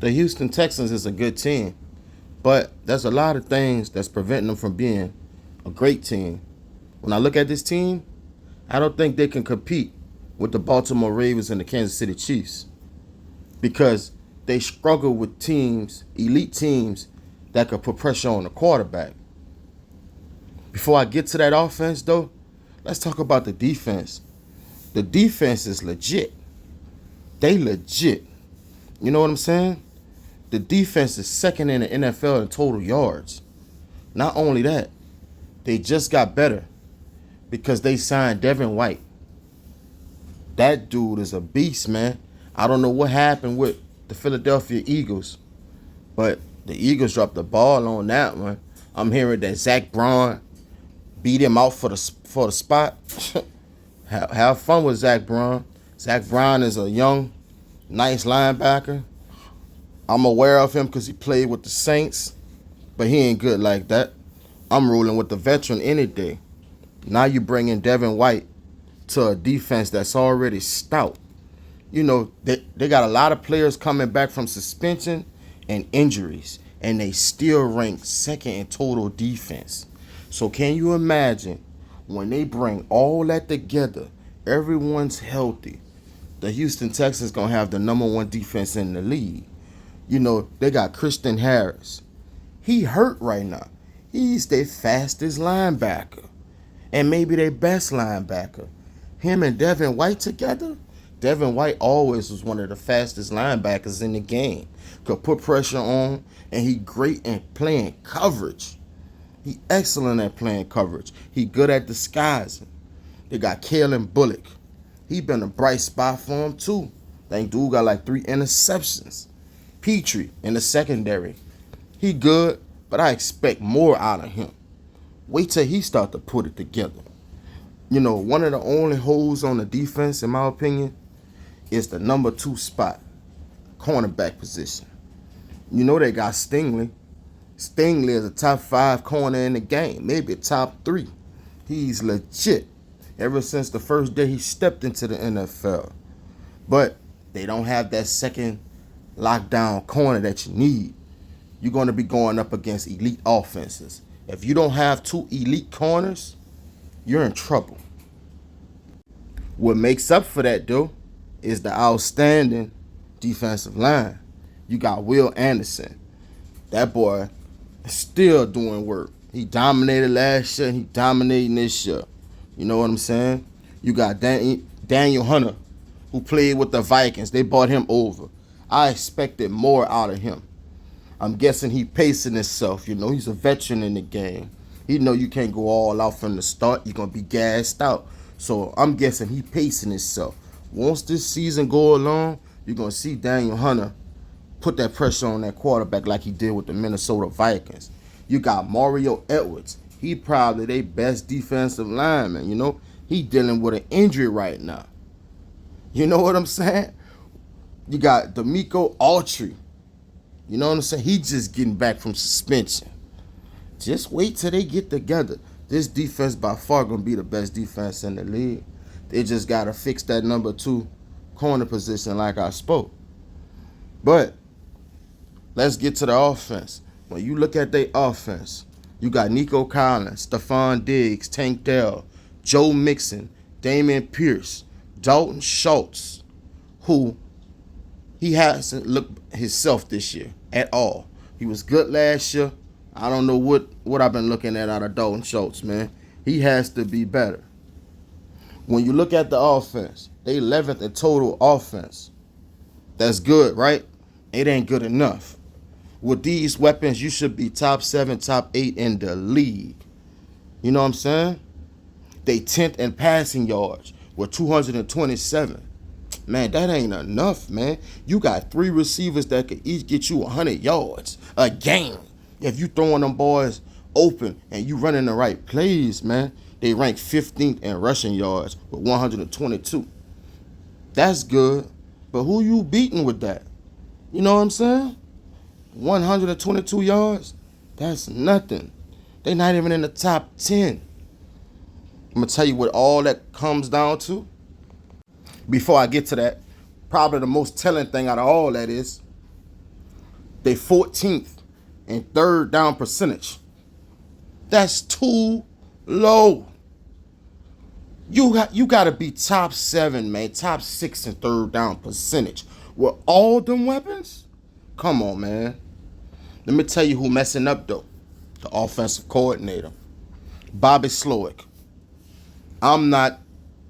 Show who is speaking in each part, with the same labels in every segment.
Speaker 1: The Houston Texans is a good team, but there's a lot of things that's preventing them from being a great team. When I look at this team, I don't think they can compete with the Baltimore Ravens and the Kansas City Chiefs because they struggle with teams, elite teams, that could put pressure on the quarterback. Before I get to that offense, though, let's talk about the defense. The defense is legit. They legit. You know what I'm saying? The defense is second in the NFL in total yards. Not only that, they just got better because they signed Devin White. That dude is a beast, man. I don't know what happened with the Philadelphia Eagles, but the Eagles dropped the ball on that one. I'm hearing that Zach Braun beat him out for the spot. Have fun with Zach Braun. Zach Braun is a young, nice linebacker. I'm aware of him because he played with the Saints, but he ain't good like that. I'm ruling with the veteran any day. Now you bring in Devin White to a defense that's already stout. You know, they got a lot of players coming back from suspension and injuries, and they still rank second in total defense. So can you imagine when they bring all that together, everyone's healthy, the Houston Texans going to have the number one defense in the league. You know, they got Christian Harris. He hurt right now. He's their fastest linebacker and maybe their best linebacker. Him and Devin White together, Devin White always was one of the fastest linebackers in the game. Could put pressure on, and he great at playing coverage. He excellent at playing coverage. He good at disguising. They got Kalen Bullock. He been a bright spot for him too. That dude got like 3 interceptions. Petrie in the secondary. He good, but I expect more out of him. Wait till he start to put it together. You know, one of the only holes on the defense, in my opinion, is the number 2 spot, cornerback position. You know they got Stingley. Stingley is a top 5 corner in the game, maybe a top 3. He's legit ever since the first day he stepped into the NFL. But they don't have that second lockdown corner that you need. You're going to be going up against elite offenses. If you don't have 2 elite corners, you're in trouble. What makes up for that, though, is the outstanding defensive line. You got Will Anderson. That boy is still doing work. He dominated last year, and he dominating this year. You know what I'm saying? You got Daniel Hunter, who played with the Vikings. They bought him over. I expected more out of him. I'm guessing he pacing himself. You know, he's a veteran in the game. He know you can't go all out from the start. You're going to be gassed out. So I'm guessing he pacing himself. Once this season go along, you're going to see Daniel Hunter put that pressure on that quarterback like he did with the Minnesota Vikings. You got Mario Edwards. He probably their best defensive lineman, you know. He dealing with an injury right now. You know what I'm saying? You got D'Amico Autry. You know what I'm saying? He just getting back from suspension. Just wait till they get together. This defense by far going to be the best defense in the league. They just got to fix that number 2 corner position like I spoke. But let's get to the offense. When you look at their offense, you got Nico Collins, Stephon Diggs, Tank Dell, Joe Mixon, Damian Pierce, Dalton Schultz, who he hasn't looked himself this year at all. He was good last year. I don't know what I've been looking at out of Dalton Schultz, man. He has to be better. When you look at the offense, they 11th in total offense. That's good, right? It ain't good enough. With these weapons, you should be top 7, top 8 in the league. You know what I'm saying? They 10th in passing yards with 227. Man, that ain't enough, man. You got 3 receivers that could each get you 100 yards a game. If you throwing them boys open and you running the right plays, man, they rank 15th in rushing yards with 122. That's good. But who you beating with that? You know what I'm saying? 122 yards? That's nothing. They not even in the top 10. I'm going to tell you what all that comes down to. Before I get to that, probably the most telling thing out of all that is They 14th in third down percentage. That's too low. You got to be top 7, man, top 6 in third down percentage with all them weapons. Come on, man. Let me tell you who messing up though. The offensive coordinator, Bobby Slowick. I'm not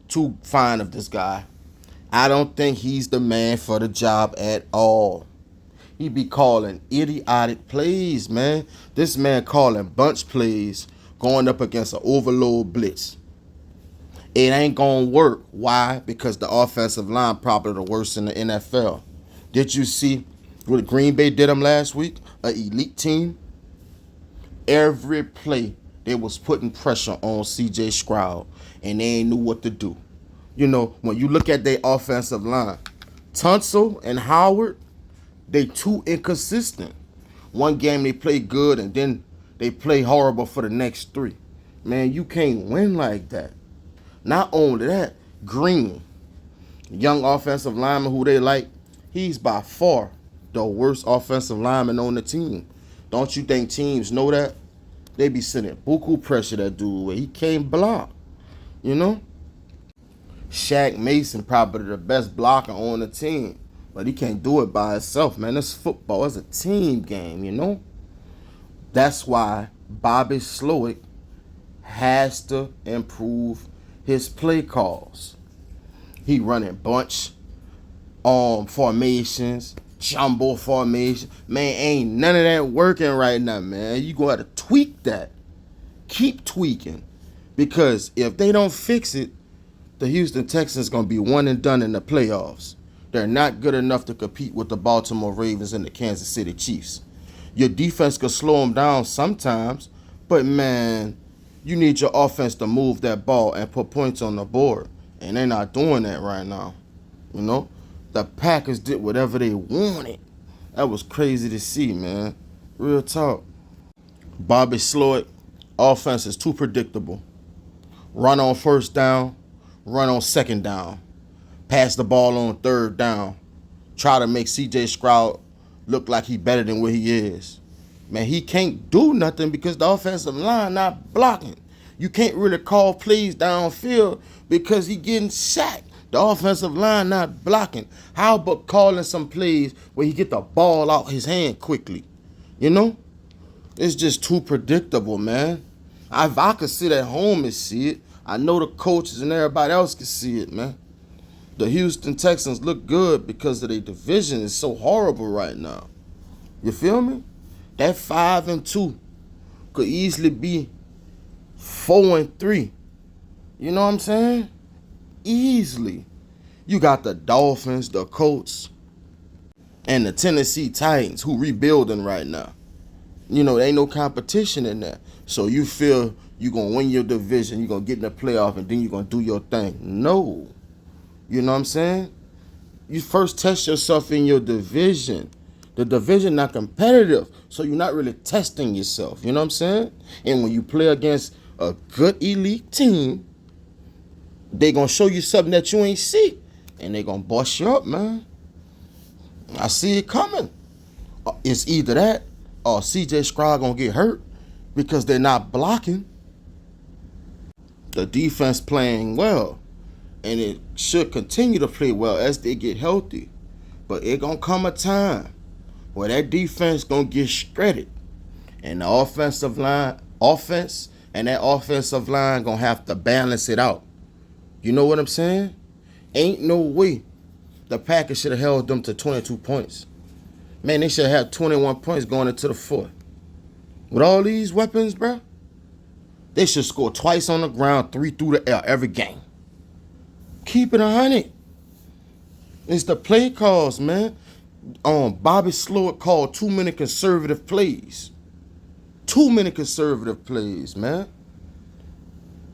Speaker 1: too fond of this guy. I don't think he's the man for the job at all. He be calling idiotic plays, man. This man calling bunch plays going up against an overload blitz. It ain't gonna work. Why? Because the offensive line probably the worst in the NFL. Did you see what Green Bay did them last week? An elite team. Every play they was putting pressure on C.J. Stroud, and they ain't knew what to do. You know, when you look at their offensive line, Tunsil and Howard, they too inconsistent. One game they play good, and then they play horrible for the next 3. Man, you can't win like that. Not only that, Green, young offensive lineman who they like, he's by far the worst offensive lineman on the team. Don't you think teams know that? They be sending buku pressure that dude where he can't block. You know? Shaq Mason probably the best blocker on the team, but he can't do it by himself, man. It's football. It's a team game, you know? That's why Bobby Slowick has to improve his play calls. He running bunch formations, jumbo formation. Man, ain't none of that working right now, man. You gonna have to tweak that. Keep tweaking. Because if they don't fix it, the Houston Texans gonna be one and done in the playoffs. They're not good enough to compete with the Baltimore Ravens and the Kansas City Chiefs. Your defense could slow them down sometimes, but man, you need your offense to move that ball and put points on the board. And they're not doing that right now. You know? The Packers did whatever they wanted. That was crazy to see, man. Real talk. Bobby Slowick, offense is too predictable. Run on first down, run on second down. Pass the ball on third down. Try to make C.J. Stroud look like he better than what he is. Man, he can't do nothing because the offensive line not blocking. You can't really call plays downfield because he getting sacked. The offensive line not blocking. How about calling some plays where he get the ball out his hand quickly? You know? It's just too predictable, man. If I could sit at home and see it, I know the coaches and everybody else can see it, man. The Houston Texans look good because of their division is so horrible right now. You feel me? That 5-2 could easily be 4-3. You know what I'm saying? Easily. You got the Dolphins, the Colts, and the Tennessee Titans who rebuilding right now. You know, there ain't no competition in there. So you feel you're going to win your division, you're going to get in the playoff, and then you're going to do your thing. No. You know what I'm saying? You first test yourself in your division. The division not competitive, so you're not really testing yourself. You know what I'm saying? And when you play against a good elite team, they going to show you something that you ain't see, and they going to bust you up, man. I see it coming. It's either that or C.J. Stroud going to get hurt because they're not blocking. The defense playing well, and it should continue to play well as they get healthy. But it going to come a time where that defense going to get shredded, and the offense and that offensive line going to have to balance it out. You know what I'm saying? Ain't no way the Packers should have held them to 22 points. Man, they should have 21 points going into the fourth. With all these weapons, bro, they should score twice on the ground, 3 through the air every game. Keep it 100. It's the play calls, man. Bobby Slowick called too many conservative plays. Too many conservative plays, man.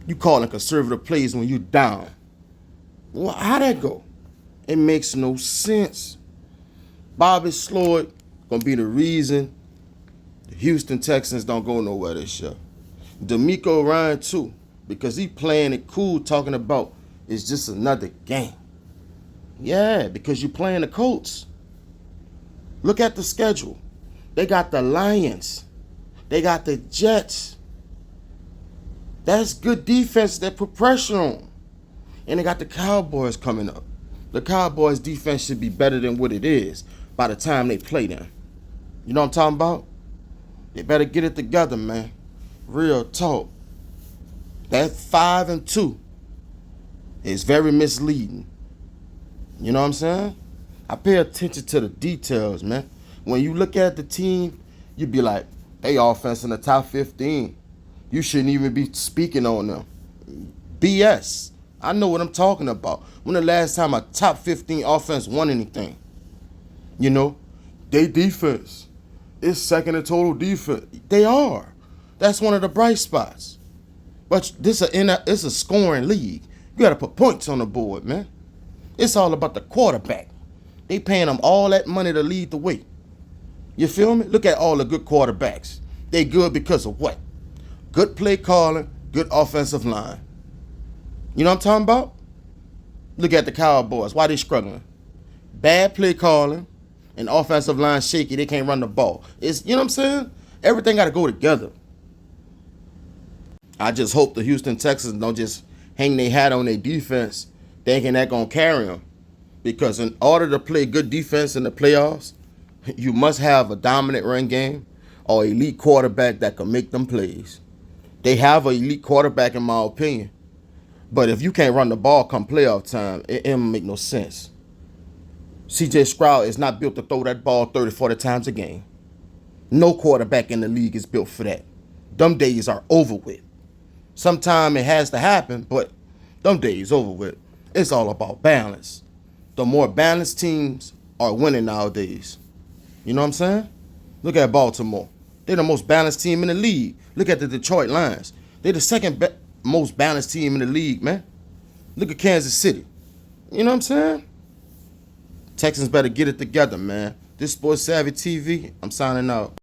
Speaker 1: You calling conservative plays when you down. Well, how'd that go? It makes no sense. Bobby Slowick gonna be the reason the Houston Texans don't go nowhere this year. D'Amico Ryan too, because he playing it cool, talking about it's just another game. Yeah, because you playing the Colts. Look at the schedule. They got the Lions. They got the Jets. That's good defense that put pressure on. And they got the Cowboys coming up. The Cowboys defense should be better than what it is by the time they play them. You know what I'm talking about? They better get it together, man. Real talk. That 5-2 is very misleading. You know what I'm saying? I pay attention to the details, man. When you look at the team, you be like, they offense in the top 15. You shouldn't even be speaking on them. BS. I know what I'm talking about. When the last time a top 15 offense won anything? You know, they defense. It's second in total defense. They are. That's one of the bright spots. But it's a scoring league. You got to put points on the board, man. It's all about the quarterback. They paying them all that money to lead the way. You feel me? Look at all the good quarterbacks. They good because of what? Good play calling, good offensive line. You know what I'm talking about? Look at the Cowboys. Why they struggling? Bad play calling and offensive line shaky. They can't run the ball. You know what I'm saying? Everything got to go together. I just hope the Houston Texans don't just hang their hat on their defense thinking that going to carry them. Because in order to play good defense in the playoffs, you must have a dominant run game or elite quarterback that can make them plays. They have an elite quarterback in my opinion. But if you can't run the ball come playoff time, it don't make no sense. C.J. Stroud is not built to throw that ball 30, 40 times a game. No quarterback in the league is built for that. Them days are over with. Sometime it has to happen, but them days over with. It's all about balance. The more balanced teams are winning nowadays. You know what I'm saying? Look at Baltimore. They're the most balanced team in the league. Look at the Detroit Lions. They're the second most balanced team in the league, man. Look at Kansas City. You know what I'm saying? Texans better get it together, man. This Sports Savvy TV, I'm signing out.